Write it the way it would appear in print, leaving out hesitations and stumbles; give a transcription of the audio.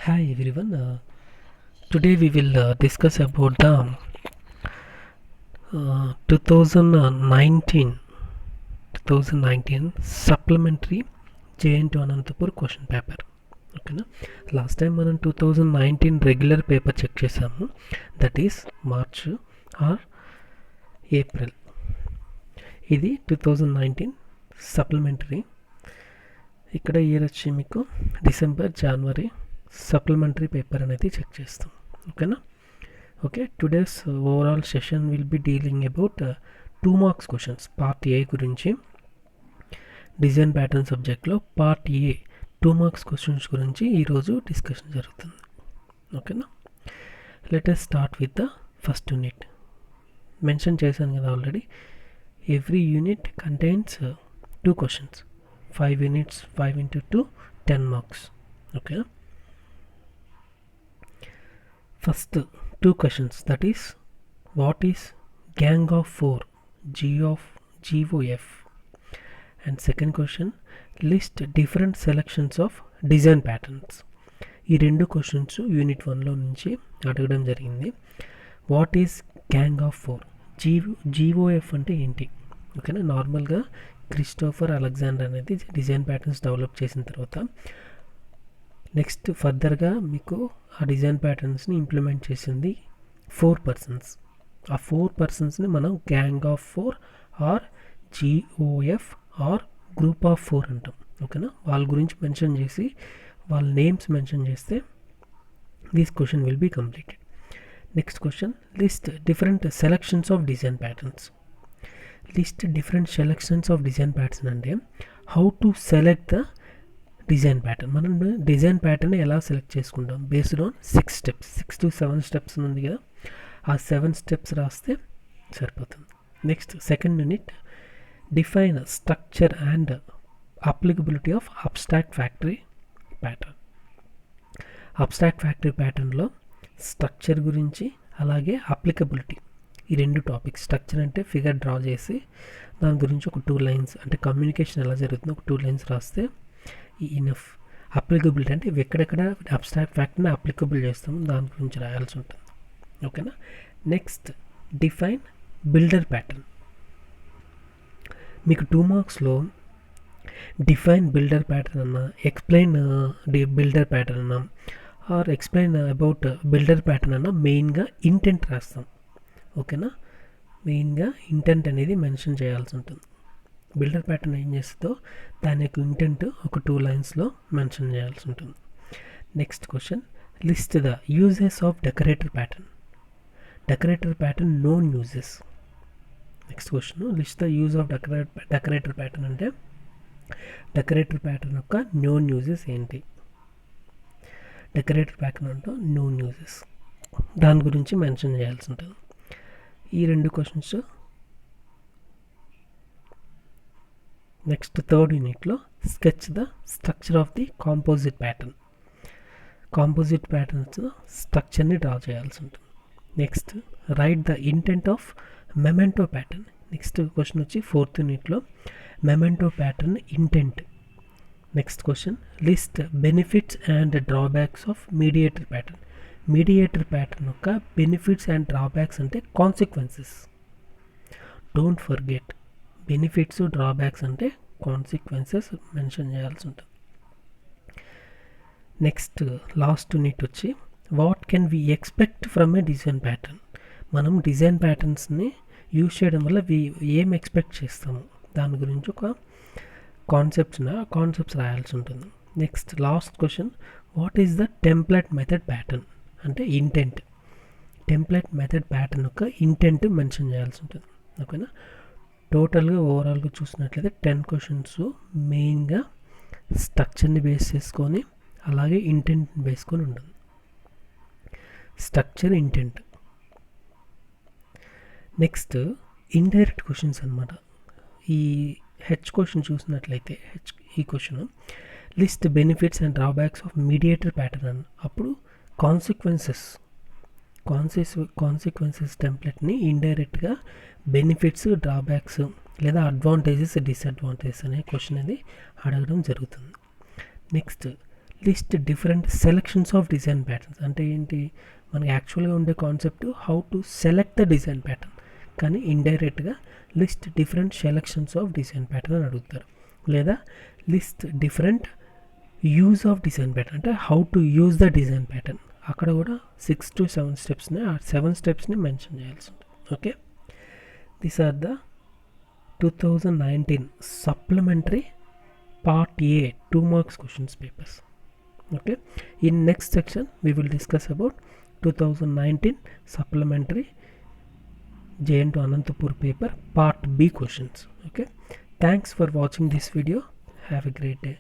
Hi everyone. Today we will discuss about the 2019 supplementary JNT Anantapur question paper. ఓకేనా, last time మనం 2019 regular paper check చేసాము, that is March are April. ఇది 2019 supplementary. ఇక్కడ year వచ్చి మీకు December జనవరి supplementary paper అనేది check చేస్తాం. ఓకేనా. Okay, today's overall session will be dealing about 2 marks questions. Part A గురించి, డిజైన్ ప్యాటర్న్ సబ్జెక్ట్లో పార్ట్ ఏ 2 మార్క్స్ క్వశ్చన్స్ గురించి ఈరోజు డిస్కషన్ జరుగుతుంది. ఓకేనా, let us start with the first unit. Mention చేశాను కదా already, every unit contains 2 questions. 5 units, 5 into 2, 10 marks. Okay. First 2 questions, that is, what is gang of 4, GOF? And second question, list different selections of design patterns. ఈ 2 questions unit 1లో నుంచి అడగడం జరిగింది. What is gang of 4? GOF అంటే ఏంటి? ఓకేనా, నార్మల్గా Christopher Alexander అనేది design patterns develop చేసిన తర్వాత నెక్స్ట్ ఫర్దర్గా మీకు ఆ డిజైన్ ప్యాటర్న్స్ని ఇంప్లిమెంట్ చేసింది 4 persons. ఆ 4 personsని మనం gang of 4 or GOF or group of 4 అంటాం. ఓకేనా, వాళ్ళ గురించి మెన్షన్ చేసి వాళ్ళ నేమ్స్ మెన్షన్ చేస్తే this question will be completed. Next question, list different selections of design patterns. List different selections of design pattern అంటే how to select the design pattern. మనం design pattern ఎలా సెలెక్ట్ చేసుకుంటాం? Based on 6 steps, 6 to 7 steps ఉంది కదా, ఆ 7 steps రాస్తే సరిపోతుంది. Next second unit, define structure and applicability of abstract factory pattern. Abstract factory ప్యాటర్న్లో స్ట్రక్చర్ గురించి అలాగే అప్లికబిలిటీ, ఈ 2 టాపిక్స్. స్ట్రక్చర్ అంటే ఫిగర్ డ్రా చేసి దాని గురించి ఒక 2 lines, అంటే కమ్యూనికేషన్ ఎలా జరుగుతుందో ఒక 2 lines రాస్తే ఇనఫ్. అప్లికబిలిటీ అంటే ఎక్కడెక్కడ అబ్స్ట్రాక్ట్ ఫ్యాక్టర్ని అప్లికబుల్ చేస్తామో దాని గురించి రాయాల్సి ఉంటుంది. ఓకేనా. Next, define builder pattern. మీకు 2 మార్క్స్లో డిఫైన్ బిల్డర్ ప్యాటర్న్ అన్నా, ఎక్స్ప్లెయిన్ బిల్డర్ ప్యాటర్న్ అన్నా, or explain about builder pattern అన్నా మెయిన్గా ఇంటెంట్ రాస్తాం. ఓకేనా, మెయిన్గా ఇంటెంట్ అనేది మెన్షన్ చేయాల్సి ఉంటుంది. బిల్డర్ ప్యాటర్న్ ఏం చేస్తుందో దాని యొక్క ఇంటెంట్ ఒక 2 linesలో మెన్షన్ చేయాల్సి ఉంటుంది. Next question, list the uses of decorator pattern. Decorator pattern known uses. Next question, list the use of decorator pattern అంటే డెకరేటర్ ప్యాటర్న్ యొక్క నోన్ యూజెస్ ఏంటి? డెకరేటర్ ప్యాటర్న్ అంటే నోన్ యూజెస్, దాని గురించి మెన్షన్ చేయాల్సి ఉంటుంది. ఈ 2 క్వశ్చన్స్. నెక్స్ట్ థర్డ్ యూనిట్లో sketch the structure of the composite pattern. Composite patterns స్ట్రక్చర్ని డ్రా చేయాల్సి ఉంటుంది. Next, write the intent of memento pattern. Next question వచ్చి 4th యూనిట్లో memento pattern intent. Next question, list benefits and drawbacks of mediator pattern. Mediator pattern యొక్క benefits and drawbacks అంటే consequences. Don't forget, benefits drawbacks అంటే consequences mention చేయాల్సి ఉంటుంది. Next last unit వచ్చి what can we expect from a design pattern. మనం design ప్యాటర్న్స్ని use చేయడం వల్ల ఏం ఎక్స్పెక్ట్ చేస్తాము దాని గురించి ఒక కాన్సెప్ట్స్ రాయాల్సి ఉంటుంది. Next last question, what is the template method pattern అంటే ఇంటెంట్. టెంప్లెట్ మెథడ్ ప్యాటర్న్ యొక్క ఇంటెంట్ మెన్షన్ చేయాల్సి ఉంటుంది. ఓకేనా, టోటల్గా ఓవరాల్గా చూసినట్లయితే 10 క్వశ్చన్స్ మెయిన్గా స్ట్రక్చర్ని బేస్ చేసుకొని అలాగే ఇంటెంట్ని బేసుకొని ఉంటుంది. Structure, intent. Next indirect questions అనమాట. ఈ క్వశ్చన్ చూసినట్లయితే ఈ question, list benefits and drawbacks of mediator pattern. అప్పుడు కాన్సిక్వెన్సెస్ టెంప్లెట్ని ఇండైరెక్ట్గా బెనిఫిట్స్, డ్రాబ్యాక్స్ లేదా అడ్వాంటేజెస్, డిసడ్వాంటేజెస్ అనే క్వశ్చన్ అనేది అడగడం జరుగుతుంది. Next, list different selections of design patterns. అంటే ఏంటి, మనకి యాక్చువల్గా ఉండే concept how to select the design pattern, కానీ ఇండైరెక్ట్గా list different selections of design pattern అని అడుగుతారు. లేదా list different use of design pattern, అంటే how to use the design pattern. అక్కడ కూడా 6 to 7 స్టెప్స్ని, ఆ 7 స్టెప్స్ని మెన్షన్ చేయాల్సి ఉంటుంది. Okay, these are the 2019 supplementary part A 2 marks questions papers. Okay, in next section we will discuss about 2019 supplementary JN to Anantapur paper part B questions. Okay, thanks for watching this video. Have a great day.